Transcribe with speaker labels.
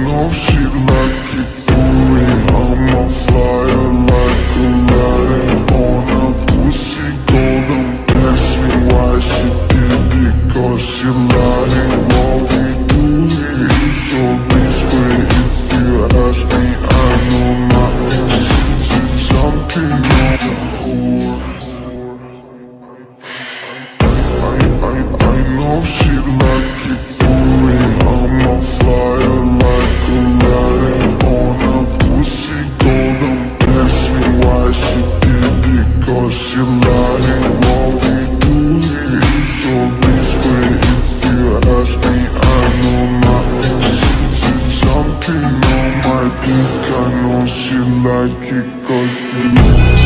Speaker 1: know she like it for real. I'm a flyer like Aladdin on a pussy golden. Ask me why she did it, cause she lying. What we do here is so discreet. If you ask me, I know nothing. She's just something on the whore. I know she like it for real. I'm a flyer like Aladdin on a pussy golden. Ask me why she did it, cause she lying. What we do here is so discreet. If you ask me, I know nothing. She's just something on my dick. I know she like it cause she